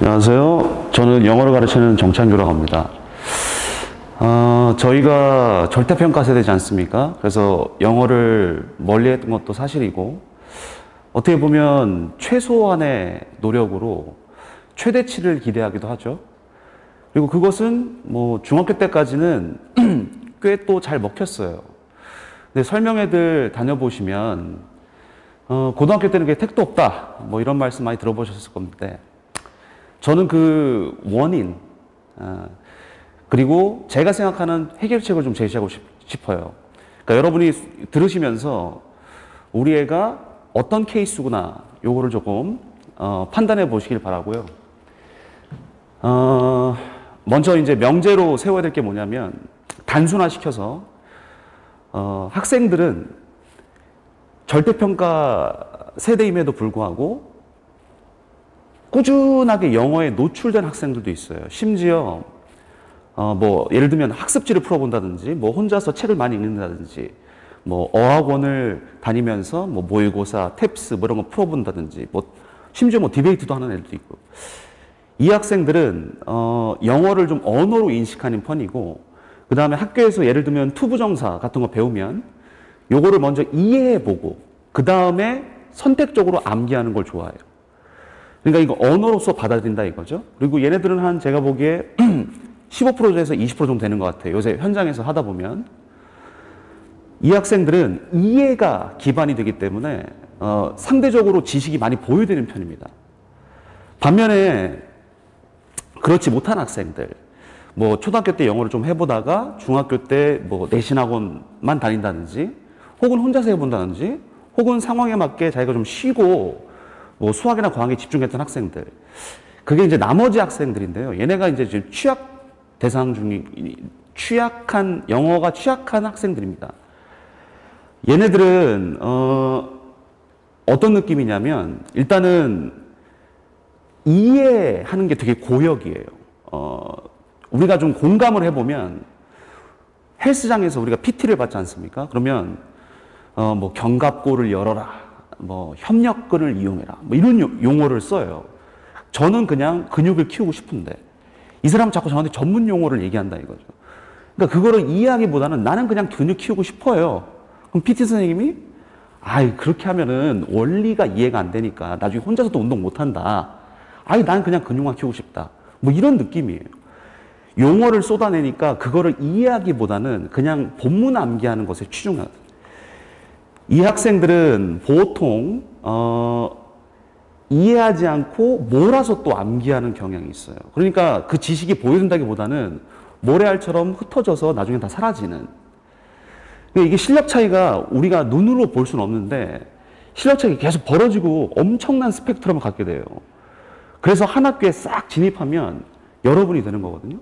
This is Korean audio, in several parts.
안녕하세요. 저는 영어를 가르치는 정찬규라고 합니다. 저희가 절대평가 세대지 않습니까? 그래서 영어를 멀리 했던 것도 사실이고, 어떻게 보면 최소한의 노력으로 최대치를 기대하기도 하죠. 그리고 그것은 뭐 중학교 때까지는 꽤 또 잘 먹혔어요. 근데 설명회들 다녀보시면, 고등학교 때는 그게 택도 없다, 뭐 이런 말씀 많이 들어보셨을 건데, 저는 그 원인, 그리고 제가 생각하는 해결책을 좀 제시하고 싶어요. 그러니까 여러분이 들으시면서 우리 애가 어떤 케이스구나, 요거를 조금 판단해 보시길 바라고요. 먼저 이제 명제로 세워야 될 게 뭐냐면, 단순화시켜서 학생들은 절대평가 세대임에도 불구하고 꾸준하게 영어에 노출된 학생들도 있어요. 심지어 뭐 예를 들면 학습지를 풀어본다든지, 뭐 혼자서 책을 많이 읽는다든지, 뭐 어학원을 다니면서 뭐 모의고사, 탭스 뭐 이런 거 풀어본다든지, 뭐 심지어 뭐 디베이트도 하는 애들도 있고. 이 학생들은 영어를 좀 언어로 인식하는 편이고, 그 다음에 학교에서 예를 들면 투부정사 같은 거 배우면 요거를 먼저 이해해보고 그 다음에 선택적으로 암기하는 걸 좋아해요. 그러니까 이거 언어로서 받아들인다 이거죠. 그리고 얘네들은 한 제가 보기에 15%에서 20% 정도 되는 것 같아요. 요새 현장에서 하다 보면. 이 학생들은 이해가 기반이 되기 때문에 상대적으로 지식이 많이 보유되는 편입니다. 반면에 그렇지 못한 학생들, 뭐 초등학교 때 영어를 좀 해보다가 중학교 때 뭐 내신학원만 다닌다든지, 혹은 혼자서 해본다든지, 혹은 상황에 맞게 자기가 좀 쉬고 뭐 수학이나 과학에 집중했던 학생들, 그게 이제 나머지 학생들인데요. 얘네가 이제 지금 취약 대상 중인, 영어가 취약한 학생들입니다. 얘네들은 어떤 느낌이냐면, 일단은 이해하는 게 되게 고역이에요. 우리가 좀 공감을 해보면, 헬스장에서 우리가 PT를 받지 않습니까? 그러면 뭐 견갑골을 열어라, 뭐 협력근을 이용해라, 뭐 이런 용어를 써요. 저는 그냥 근육을 키우고 싶은데 이 사람은 자꾸 저한테 전문 용어를 얘기한다 이거죠. 그러니까 그거를 이해하기보다는 나는 그냥 근육 키우고 싶어요. 그럼 PT 선생님이 그렇게 하면은 원리가 이해가 안 되니까 나중에 혼자서도 운동 못 한다. 난 그냥 근육만 키우고 싶다. 뭐 이런 느낌이에요. 용어를 쏟아내니까 그거를 이해하기보다는 그냥 본문 암기하는 것에 치중하거든요. 이 학생들은 보통 이해하지 않고 몰아서 또 암기하는 경향이 있어요. 그러니까 그 지식이 보여준다기보다는 모래알처럼 흩어져서 나중에 다 사라지는. 이게 실력 차이가 우리가 눈으로 볼 수는 없는데 실력 차이가 계속 벌어지고 엄청난 스펙트럼을 갖게 돼요. 그래서 한 학교에 싹 진입하면 여러분이 되는 거거든요.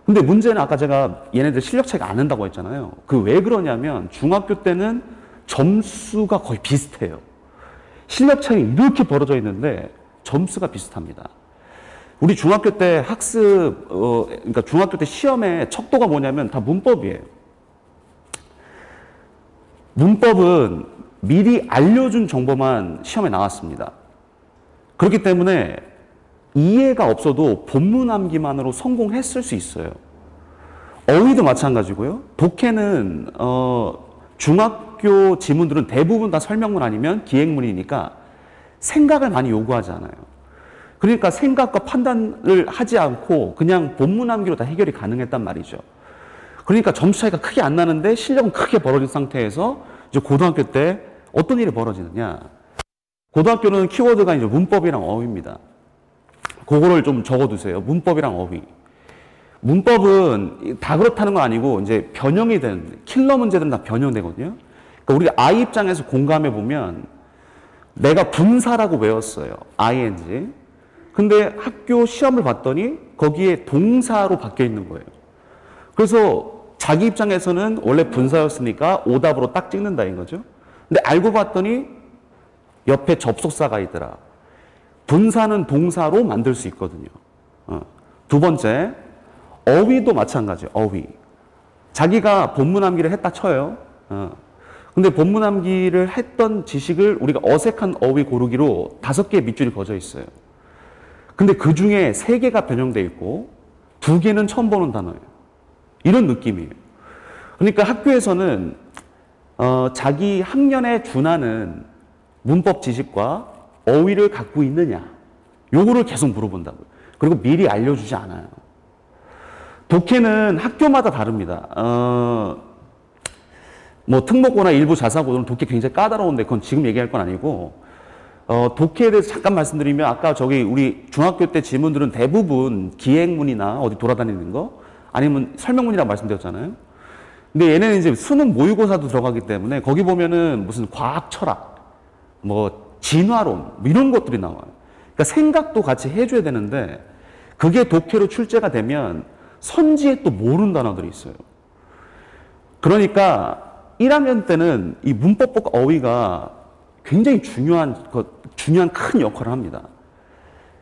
근데 문제는 아까 제가 얘네들 실력 차이가 안 난다고 했잖아요. 그 왜 그러냐면 중학교 때는 점수가 거의 비슷해요. 실력 차이 이렇게 벌어져 있는데 점수가 비슷합니다. 우리 중학교 때 그러니까 중학교 때 시험의 척도가 뭐냐면 다 문법이에요. 문법은 미리 알려준 정보만 시험에 나왔습니다. 그렇기 때문에 이해가 없어도 본문 암기만으로 성공했을 수 있어요. 어휘도 마찬가지고요. 독해는 중학교 지문들은 대부분 다 설명문 아니면 기행문이니까 생각을 많이 요구하지 않아요. 그러니까 생각과 판단을 하지 않고 그냥 본문 암기로 다 해결이 가능했단 말이죠. 그러니까 점수 차이가 크게 안 나는데 실력은 크게 벌어진 상태에서 이제 고등학교 때 어떤 일이 벌어지느냐. 고등학교는 키워드가 이제 문법이랑 어휘입니다. 그거를 좀 적어두세요. 문법이랑 어휘. 문법은 다 그렇다는 건 아니고 이제 변형이 되는, 킬러 문제들은 다 변형되거든요. 그러니까 우리 아이 입장에서 공감해 보면 내가 분사라고 외웠어요. ing. 근데 학교 시험을 봤더니 거기에 동사로 바뀌어 있는 거예요. 그래서 자기 입장에서는 원래 분사였으니까 오답으로 딱 찍는다 이거죠. 근데 알고 봤더니 옆에 접속사가 있더라. 분사는 동사로 만들 수 있거든요. 두 번째, 어휘도 마찬가지예요. 어휘. 자기가 본문 암기를 했다 쳐요. 근데 본문 암기를 했던 지식을 우리가 어색한 어휘 고르기로 5개의 밑줄이 그어져 있어요. 근데 그 중에 3개가 변형돼 있고 2개는 처음 보는 단어예요. 이런 느낌이에요. 그러니까 학교에서는 자기 학년에 준하는 문법 지식과 어휘를 갖고 있느냐, 요거를 계속 물어본다고요. 그리고 미리 알려주지 않아요. 독해는 학교마다 다릅니다. 뭐 특목고나 일부 자사고는 독해 굉장히 까다로운데 그건 지금 얘기할 건 아니고, 독해에 대해서 잠깐 말씀드리면, 아까 저기 우리 중학교 때 지문들은 대부분 기행문이나 어디 돌아다니는 거 아니면 설명문이라고 말씀드렸잖아요. 근데 얘네는 이제 수능 모의고사도 들어가기 때문에 거기 보면은 무슨 과학 철학, 뭐 진화론, 뭐 이런 것들이 나와요. 그러니까 생각도 같이 해줘야 되는데 그게 독해로 출제가 되면 선지에 또 모르는 단어들이 있어요. 그러니까 1학년 때는 이 문법과 어휘가 굉장히 중요한 큰 역할을 합니다.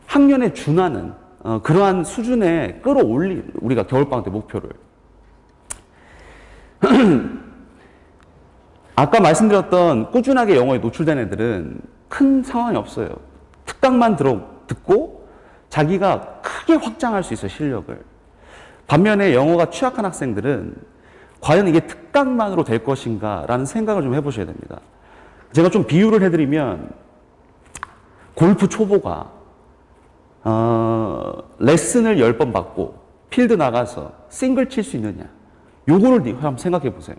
학년에 준하는 그러한 수준에 끌어올린 우리가 겨울방학 때 목표를. 아까 말씀드렸던 꾸준하게 영어에 노출된 애들은 큰 상황이 없어요. 특강만 듣고 자기가 크게 확장할 수 있어요, 실력을. 반면에 영어가 취약한 학생들은 과연 이게 특강만으로 될 것인가 라는 생각을 좀 해보셔야 됩니다. 제가 좀 비유를 해드리면, 골프 초보가 레슨을 10번 받고 필드 나가서 싱글 칠 수 있느냐, 요거를 한번 생각해 보세요.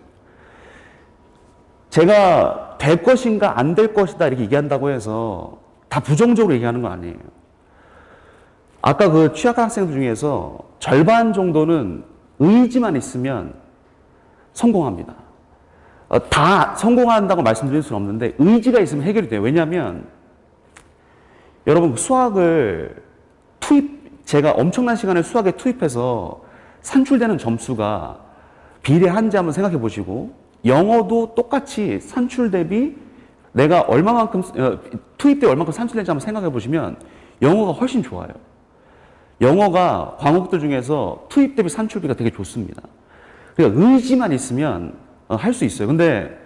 제가 될 것인가 안 될 것이다 이렇게 얘기한다고 해서 다 부정적으로 얘기하는 건 아니에요. 아까 그 취약한 학생들 중에서 절반 정도는 의지만 있으면 성공합니다. 다 성공한다고 말씀드릴 수는 없는데 의지가 있으면 해결이 돼요. 왜냐하면 여러분, 수학을 제가 엄청난 시간을 수학에 투입해서 산출되는 점수가 비례한지 한번 생각해 보시고, 영어도 똑같이 산출 대비 내가 얼마만큼 투입 때 얼마만큼 산출되는지 한번 생각해 보시면 영어가 훨씬 좋아요. 영어가 과목들 중에서 투입 대비 산출비가 되게 좋습니다. 그러니까 의지만 있으면 할 수 있어요. 근데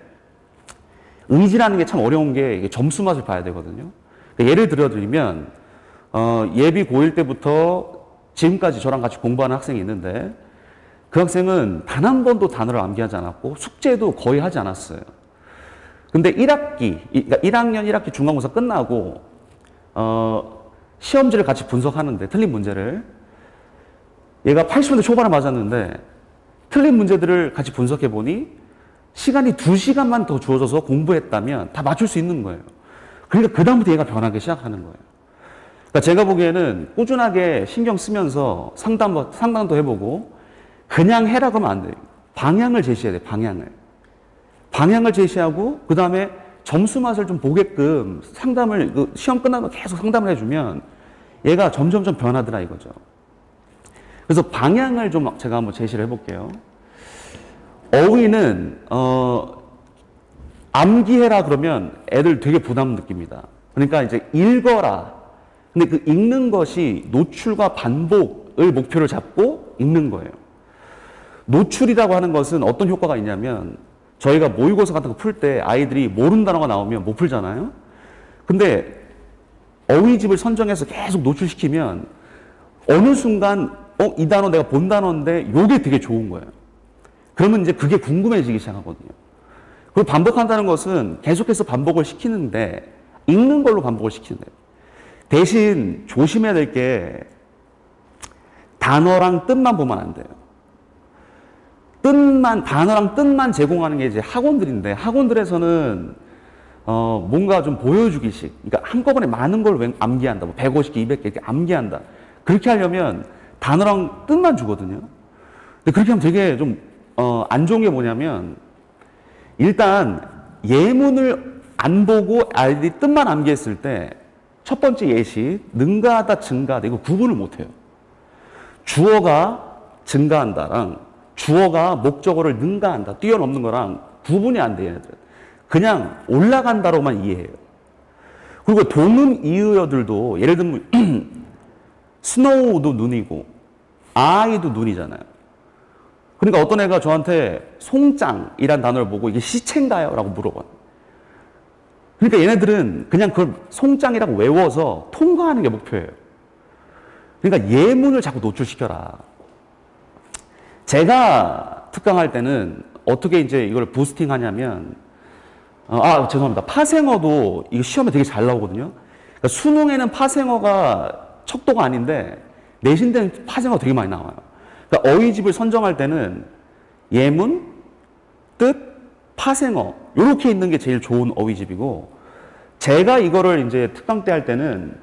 의지라는 게 참 어려운 게 점수 맛을 봐야 되거든요. 그러니까 예를 들어드리면 예비 고1 때부터 지금까지 저랑 같이 공부하는 학생이 있는데, 그 학생은 단 한 번도 단어를 암기하지 않았고 숙제도 거의 하지 않았어요. 근데 1학기, 그러니까 1학년 1학기 중간고사 끝나고 시험지를 같이 분석하는데 틀린 문제를, 얘가 80분대 초반에 맞았는데 틀린 문제들을 같이 분석해 보니 시간이 2시간만 더 주어져서 공부했다면 다 맞출 수 있는 거예요. 그러니까 그다음부터 얘가 변하기 시작하는 거예요. 그러니까 제가 보기에는 꾸준하게 신경 쓰면서 상담도 해보고, 그냥 해라고 하면 안 돼요. 방향을 제시해야 돼요, 방향을 제시하고, 그 다음에 점수 맛을 좀 보게끔 시험 끝나면 계속 상담을 해주면 얘가 점점점 변하더라 이거죠. 그래서 방향을 좀 제가 한번 제시를 해볼게요. 어휘는, 암기해라 그러면 애들 되게 부담 느낍니다. 그러니까 이제 읽어라. 근데 그 읽는 것이 노출과 반복을 목표를 잡고 읽는 거예요. 노출이라고 하는 것은 어떤 효과가 있냐면, 저희가 모의고사 같은 거 풀 때 아이들이 모르는 단어가 나오면 못 풀잖아요. 근데 어휘집을 선정해서 계속 노출시키면 어느 순간 이 단어 내가 본 단어인데 요게 되게 좋은 거예요. 그러면 이제 그게 궁금해지기 시작하거든요. 그리고 반복한다는 것은 계속해서 반복을 시키는데, 읽는 걸로 반복을 시키는데, 대신 조심해야 될 게 단어랑 뜻만 보면 안 돼요. 단어랑 뜻만 제공하는 게 이제 학원들인데, 학원들에서는 뭔가 좀 보여주기식, 그러니까 한꺼번에 많은 걸 암기한다, 뭐 150개, 200개 이렇게 암기한다, 그렇게 하려면 단어랑 뜻만 주거든요. 근데 그렇게 하면 되게 좀 안 좋은 게 뭐냐면, 일단 예문을 안 보고 아이들이 뜻만 암기했을 때 첫 번째 예시, 능가하다, 증가하다, 이거 구분을 못 해요. 주어가 증가한다랑 주어가 목적어를 능가한다, 뛰어넘는 거랑 구분이 안 돼요, 얘네들. 그냥 올라간다로만 이해해요. 그리고 동음 이의어들도 예를 들면 스노우도 눈이고 아이도 눈이잖아요. 그러니까 어떤 애가 저한테 송장이란 단어를 보고 이게 시체인가요? 라고 물어봐요. 그러니까 얘네들은 그냥 그걸 송장이라고 외워서 통과하는 게 목표예요. 그러니까 예문을 자꾸 노출시켜라. 제가 특강할 때는 어떻게 이제 이걸 부스팅 하냐면, 죄송합니다. 파생어도 이거 시험에 되게 잘 나오거든요. 그러니까 수능에는 파생어가 척도가 아닌데, 내신 때는 파생어가 되게 많이 나와요. 그러니까 어휘집을 선정할 때는 예문, 뜻, 파생어, 이렇게 있는 게 제일 좋은 어휘집이고, 제가 이거를 이제 특강 때 할 때는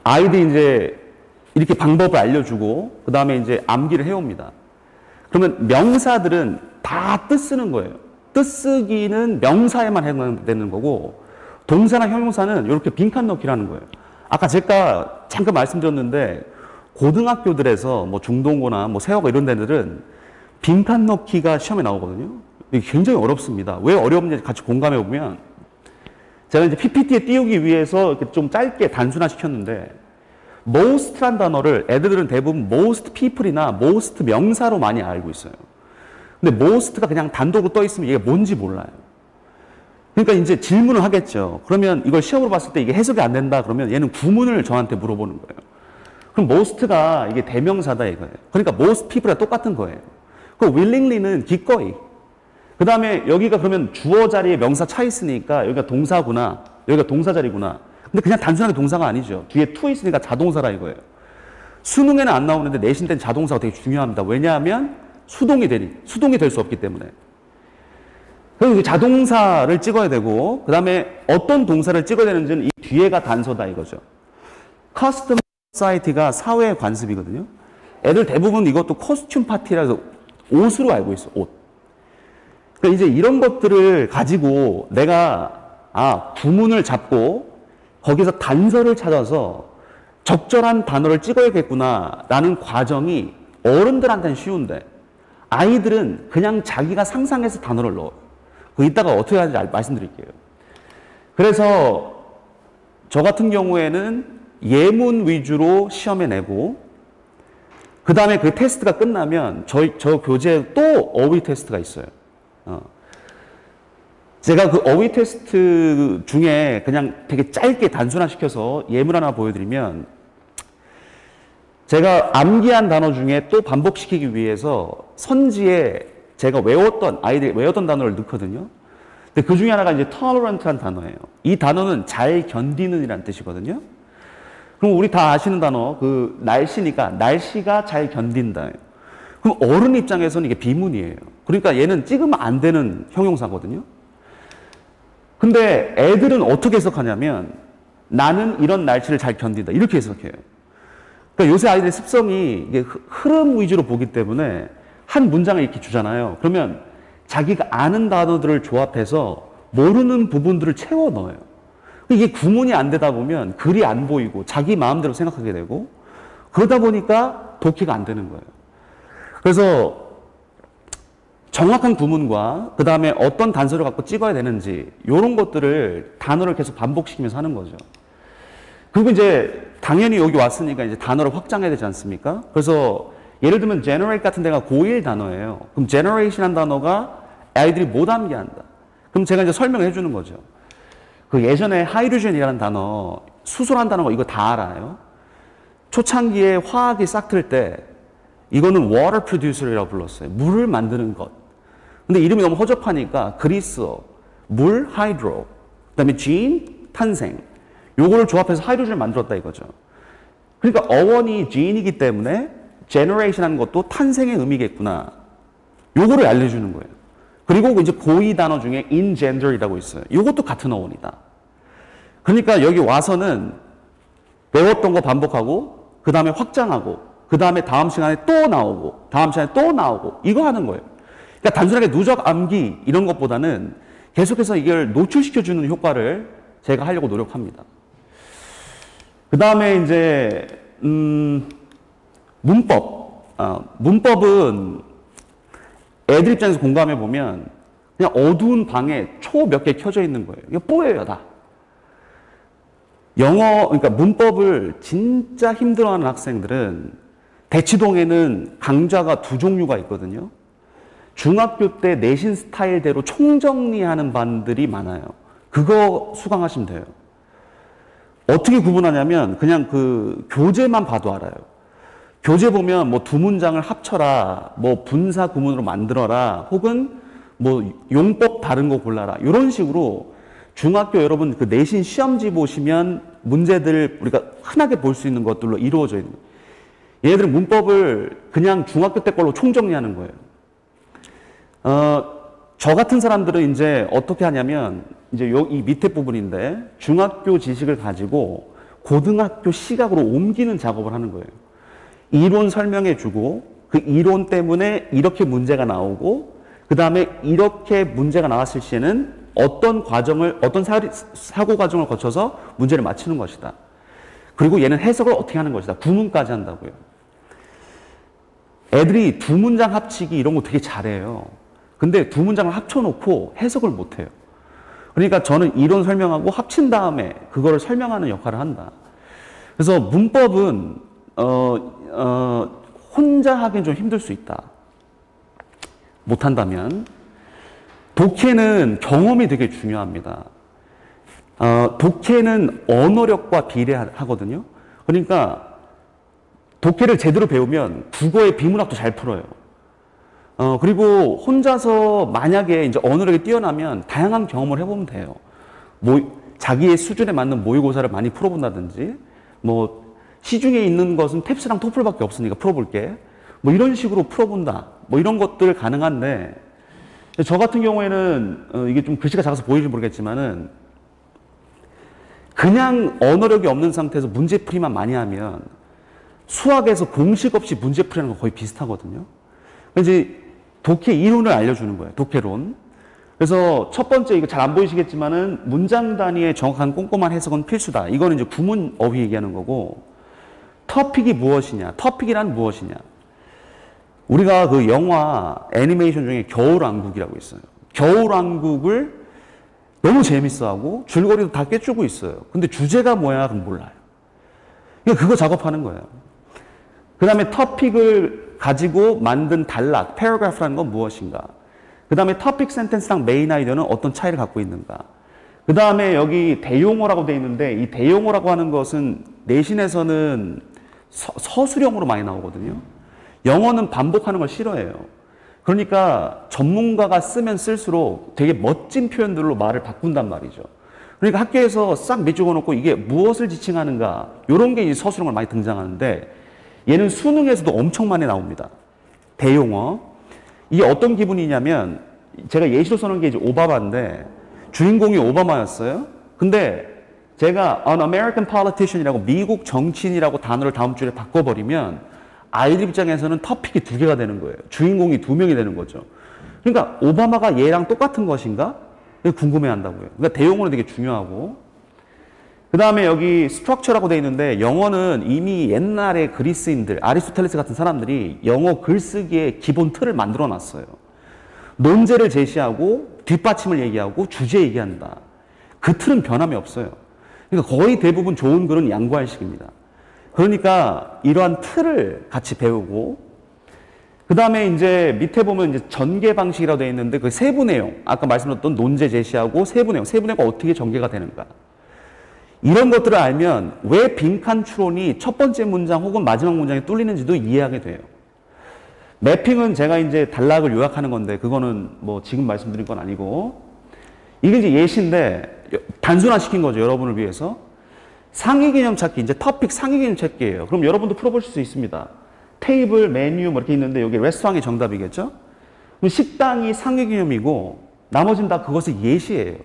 아이들이 이제 이렇게 방법을 알려주고, 그 다음에 이제 암기를 해옵니다. 그러면 명사들은 다 뜻 쓰는 거예요. 뜻 쓰기는 명사에만 해당되는 거고, 동사나 형용사는 이렇게 빈칸 넣기라는 거예요. 아까 제가 잠깐 말씀드렸는데, 고등학교들에서 뭐 중동고나 뭐 세어고 이런 데들은 빈칸 넣기가 시험에 나오거든요. 이게 굉장히 어렵습니다. 왜 어려운지 같이 공감해 보면, 제가 이제 PPT에 띄우기 위해서 이렇게 좀 짧게 단순화 시켰는데, most란 단어를 애들은 대부분 most people이나 most 명사로 많이 알고 있어요. 근데 most가 그냥 단독으로 떠 있으면 이게 뭔지 몰라요. 그러니까 이제 질문을 하겠죠. 그러면 이걸 시험으로 봤을 때 이게 해석이 안 된다 그러면 얘는 구문을 저한테 물어보는 거예요. 그럼 most가 이게 대명사다 이거예요. 그러니까 most people이랑 똑같은 거예요. 그 willingly는 기꺼이. 그 다음에 여기가 그러면 주어 자리에 명사 차 있으니까 여기가 동사구나, 여기가 동사 자리구나. 근데 그냥 단순하게 동사가 아니죠. 뒤에 to 있으니까 자동사라 이거예요. 수능에는 안 나오는데 내신 때는 자동사가 되게 중요합니다. 왜냐하면 수동이 될 수 없기 때문에. 그래서 자동사를 찍어야 되고, 그 다음에 어떤 동사를 찍어야 되는지는 이 뒤에가 단서다 이거죠. 커스텀 소사이티가 사회의 관습이거든요. 애들 대부분 이것도 코스튬 파티라서 옷으로 알고 있어, 옷. 그러니까 이제 이런 것들을 가지고 내가, 구문을 잡고 거기서 단서를 찾아서 적절한 단어를 찍어야겠구나라는 과정이 어른들한테는 쉬운데 아이들은 그냥 자기가 상상해서 단어를 넣어요. 그 이따가 어떻게 하는지 말씀드릴게요. 그래서 저 같은 경우에는 예문 위주로 시험에 내고 그 다음에 그 테스트가 끝나면 저 교재에 또 어휘 테스트가 있어요. 제가 그 어휘 테스트 중에 그냥 되게 짧게 단순화시켜서 예문 하나 보여드리면 제가 암기한 단어 중에 또 반복시키기 위해서 선지에 제가 아이들이 외웠던 단어를 넣거든요. 근데 그 중에 하나가 이제 tolerant란 단어예요. 이 단어는 잘 견디는 이라는 뜻이거든요. 그럼 우리 다 아시는 단어, 그 날씨니까 날씨가 잘 견딘다. 그럼 어른 입장에서는 이게 비문이에요. 그러니까 얘는 찍으면 안 되는 형용사거든요. 근데 애들은 어떻게 해석하냐면 나는 이런 날씨를 잘 견딘다. 이렇게 해석해요. 그러니까 요새 아이들의 습성이 이게 흐름 위주로 보기 때문에 한 문장을 이렇게 주잖아요. 그러면 자기가 아는 단어들을 조합해서 모르는 부분들을 채워 넣어요. 이게 구문이 안 되다 보면 글이 안 보이고 자기 마음대로 생각하게 되고 그러다 보니까 독해가 안 되는 거예요. 그래서 정확한 구문과 그 다음에 어떤 단서를 갖고 찍어야 되는지 이런 것들을 단어를 계속 반복시키면서 하는 거죠. 그리고 이제 당연히 여기 왔으니까 이제 단어를 확장해야 되지 않습니까? 그래서 예를 들면 generate 같은 데가 고1 단어예요. 그럼 generation이라는 단어가 아이들이 못 암기한다. 그럼 제가 이제 설명해 주는 거죠. 그 예전에 하이드로젠이라는 단어, 수소란 단어가 이거 다 알아요. 초창기에 화학이 싹 틀 때 이거는 water producer이라고 불렀어요. 물을 만드는 것. 근데 이름이 너무 허접하니까 그리스어, 물, 하이드로, 그 다음에 gene, 탄생. 요거를 조합해서 하이드로젠을 만들었다 이거죠. 그러니까 어원이 gene이기 때문에 generation이라는 것도 탄생의 의미겠구나. 요거를 알려주는 거예요. 그리고 이제 고2 단어 중에 engender이라고 있어요. 요것도 같은 어원이다. 그러니까 여기 와서는 배웠던 거 반복하고 그 다음에 확장하고 그 다음에 다음 시간에 또 나오고 다음 시간에 또 나오고 이거 하는 거예요. 그러니까 단순하게 누적 암기 이런 것보다는 계속해서 이걸 노출시켜주는 효과를 제가 하려고 노력합니다. 그 다음에 이제 문법. 문법은 애들 입장에서 공감해 보면 그냥 어두운 방에 초 몇 개 켜져 있는 거예요. 이게 뽀예요, 다. 영어, 그러니까 문법을 진짜 힘들어하는 학생들은 대치동에는 강좌가 2종류가 있거든요. 중학교 때 내신 스타일대로 총정리하는 반들이 많아요. 그거 수강하시면 돼요. 어떻게 구분하냐면 그냥 그 교재만 봐도 알아요. 교재 보면 뭐 두 문장을 합쳐라, 뭐 분사 구문으로 만들어라, 혹은 뭐 용법 다른 거 골라라. 이런 식으로 중학교 여러분 그 내신 시험지 보시면 문제들 우리가 흔하게 볼 수 있는 것들로 이루어져 있는 거예요. 얘네들은 문법을 그냥 중학교 때 걸로 총정리하는 거예요. 저 같은 사람들은 이제 어떻게 하냐면 이제 이 밑에 부분인데 중학교 지식을 가지고 고등학교 시각으로 옮기는 작업을 하는 거예요. 이론 설명해 주고 그 이론 때문에 이렇게 문제가 나오고 그 다음에 이렇게 문제가 나왔을 시에는 어떤 과정을, 어떤 사고 과정을 거쳐서 문제를 맞추는 것이다. 그리고 얘는 해석을 어떻게 하는 것이다. 구문까지 한다고요. 애들이 두 문장 합치기 이런 거 되게 잘해요. 근데 두 문장을 합쳐놓고 해석을 못해요. 그러니까 저는 이론 설명하고 합친 다음에 그거를 설명하는 역할을 한다. 그래서 문법은 혼자 하기는 좀 힘들 수 있다. 못한다면. 독해는 경험이 되게 중요합니다. 독해는 언어력과 비례하거든요. 그러니까 독해를 제대로 배우면 국어의 비문학도 잘 풀어요. 그리고 혼자서 만약에 이제 언어력이 뛰어나면 다양한 경험을 해보면 돼요. 자기의 수준에 맞는 모의고사를 많이 풀어본다든지, 뭐, 시중에 있는 것은 탭스랑 토플밖에 없으니까 풀어볼게. 뭐 이런 식으로 풀어본다. 뭐 이런 것들 가능한데, 저 같은 경우에는, 이게 좀 글씨가 작아서 보일지 모르겠지만은, 그냥 언어력이 없는 상태에서 문제풀이만 많이 하면, 수학에서 공식 없이 문제풀이하는 거 거의 비슷하거든요. 이제 독해 이론을 알려주는 거예요. 독해론. 그래서 첫 번째, 이거 잘 안 보이시겠지만은, 문장 단위의 정확한 꼼꼼한 해석은 필수다. 이거는 이제 구문 어휘 얘기하는 거고, 터픽이 무엇이냐, 터픽이란 무엇이냐. 우리가 그 영화 애니메이션 중에 겨울왕국이라고 있어요. 겨울왕국을 너무 재밌어하고 줄거리도 다 꿰뚫고 있어요. 근데 주제가 뭐야? 그럼 몰라요. 그러니까 그거 작업하는 거예요. 그 다음에 터픽을 가지고 만든 단락, paragraph라는 건 무엇인가? 그 다음에 터픽 센텐스랑 메인 아이디어는 어떤 차이를 갖고 있는가? 그 다음에 여기 대용어라고 되어 있는데 이 대용어라고 하는 것은 내신에서는 서술형으로 많이 나오거든요. 영어는 반복하는 걸 싫어해요. 그러니까 전문가가 쓰면 쓸수록 되게 멋진 표현들로 말을 바꾼단 말이죠. 그러니까 학교에서 싹 메꿔놓고 이게 무엇을 지칭하는가 이런 게 이제 서술형으로 많이 등장하는데 얘는 수능에서도 엄청 많이 나옵니다. 대용어. 이게 어떤 기분이냐면 제가 예시로 써놓은 게 이제 오바마인데 주인공이 오바마였어요. 근데 제가 an American politician이라고 미국 정치인이라고 단어를 다음 줄에 바꿔버리면 아이들 입장에서는 터픽이 두 개가 되는 거예요. 주인공이 두 명이 되는 거죠. 그러니까 오바마가 얘랑 똑같은 것인가? 궁금해한다고요. 그러니까 대용어는 되게 중요하고 그 다음에 여기 structure라고 되어 있는데 영어는 이미 옛날에 그리스인들, 아리스토텔레스 같은 사람들이 영어 글쓰기의 기본 틀을 만들어 놨어요. 논제를 제시하고 뒷받침을 얘기하고 주제 얘기한다. 그 틀은 변함이 없어요. 그러니까 거의 대부분 좋은 글은 양보할식입니다. 그러니까 이러한 틀을 같이 배우고 그 다음에 이제 밑에 보면 이제 전개 방식이라고 되어 있는데 그 세부 내용, 아까 말씀드렸던 논제 제시하고 세부 내용가 어떻게 전개가 되는가. 이런 것들을 알면 왜 빈칸 추론이 첫 번째 문장 혹은 마지막 문장에 뚫리는지도 이해하게 돼요. 매핑은 제가 이제 단락을 요약하는 건데 그거는 뭐 지금 말씀드릴 건 아니고 이게 이제 예시인데 단순화시킨 거죠. 여러분을 위해서. 상위 개념 찾기, 이제 터픽 상위 개념 찾기예요. 그럼 여러분도 풀어보실 수 있습니다. 테이블, 메뉴 뭐 이렇게 있는데 여기 레스토랑이 정답이겠죠? 그럼 식당이 상위 개념이고 나머지는 다 그것의 예시예요.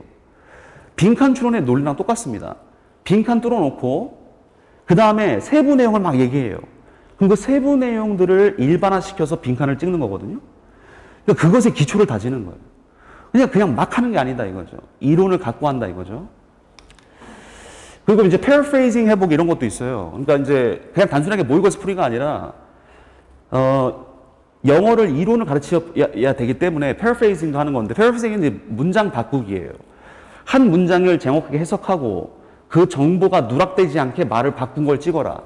빈칸 추론의 논리랑 똑같습니다. 빈칸 뚫어놓고 그 다음에 세부 내용을 막 얘기해요. 그럼 그 세부 내용들을 일반화시켜서 빈칸을 찍는 거거든요. 그러니까 그것의 기초를 다지는 거예요. 그냥 막 하는 게 아니다 이거죠. 이론을 갖고 한다 이거죠. 그리고 이제 paraphrasing 해보기 이런 것도 있어요. 그러니까 이제 그냥 단순하게 모의고사 풀이가 아니라 영어를 이론을 가르쳐야 되기 때문에 paraphrasing도 하는 건데 paraphrasing은 이제 문장 바꾸기예요. 한 문장을 정확하게 해석하고 그 정보가 누락되지 않게 말을 바꾼 걸 찍어라.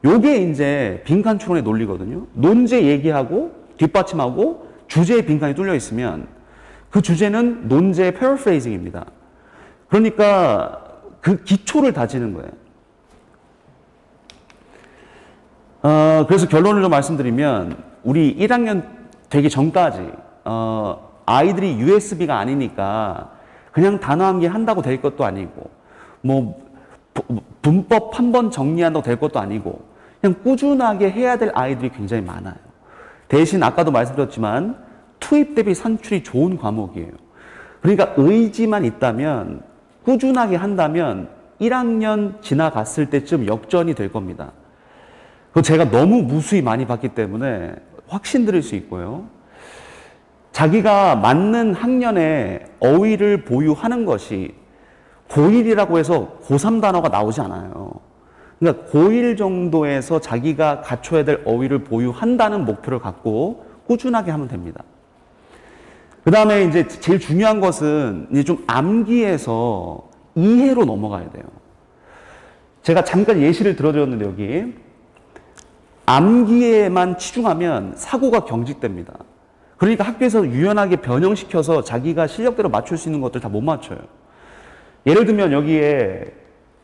요게 이제 빈칸 추론의 논리거든요. 논제 얘기하고 뒷받침하고 주제에 빈칸이 뚫려 있으면 그 주제는 논제의 paraphrasing입니다. 그러니까 그 기초를 다지는 거예요. 그래서 결론을 좀 말씀드리면 우리 1학년 되기 전까지 아이들이 USB가 아니니까 그냥 단어 암기 한다고 될 것도 아니고 뭐 문법 한 번 정리한다고 될 것도 아니고 그냥 꾸준하게 해야 될 아이들이 굉장히 많아요. 대신 아까도 말씀드렸지만 투입 대비 산출이 좋은 과목이에요. 그러니까 의지만 있다면 꾸준하게 한다면 1학년 지나갔을 때쯤 역전이 될 겁니다. 그거 제가 너무 무수히 많이 봤기 때문에 확신 드릴 수 있고요. 자기가 맞는 학년에 어휘를 보유하는 것이 고1이라고 해서 고3 단어가 나오지 않아요. 그러니까 고1 정도에서 자기가 갖춰야 될 어휘를 보유한다는 목표를 갖고 꾸준하게 하면 됩니다. 그 다음에 이제 제일 중요한 것은 이제 좀 암기해서 이해로 넘어가야 돼요. 제가 잠깐 예시를 들어드렸는데 여기 암기에만 치중하면 사고가 경직됩니다. 그러니까 학교에서 유연하게 변형시켜서 자기가 실력대로 맞출 수 있는 것들 다 못 맞춰요. 예를 들면 여기에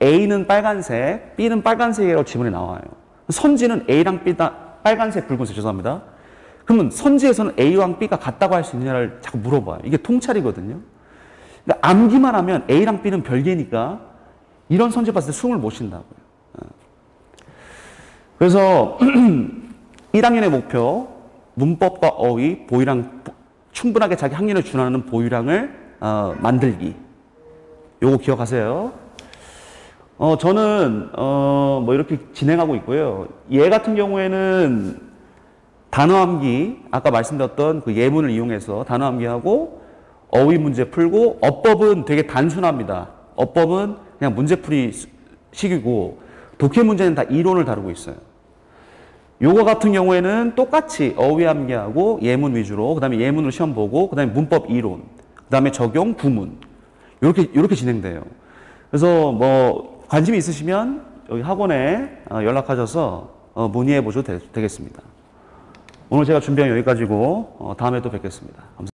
A는 빨간색, B는 빨간색이라고 지문에 나와요. 선지는 A랑 B다 빨간색, 붉은색 죄송합니다. 그러면 선지에서는 A랑 B가 같다고 할 수 있느냐를 자꾸 물어봐요. 이게 통찰이거든요. 그러니까 암기만 하면 A랑 B는 별개니까 이런 선지 봤을 때 숨을 못 쉰다고요. 그래서 1학년의 목표 문법과 어휘, 보유량 충분하게 자기 학년에 준하는 보유량을 만들기. 요거 기억하세요. 저는 뭐 이렇게 진행하고 있고요. 얘 같은 경우에는 단어 암기, 아까 말씀드렸던 그 예문을 이용해서 단어 암기하고 어휘 문제 풀고 어법은 되게 단순합니다. 어법은 그냥 문제풀이 식이고 독해 문제는 다 이론을 다루고 있어요. 요거 같은 경우에는 똑같이 어휘 암기하고 예문 위주로 그 다음에 예문으로 시험 보고 그 다음에 문법 이론 그 다음에 적용 구문 이렇게 진행돼요. 그래서 뭐 관심이 있으시면 여기 학원에 연락하셔서 문의해 보셔도 되겠습니다. 오늘 제가 준비한 여기까지고 다음에 또 뵙겠습니다. 감사합니다.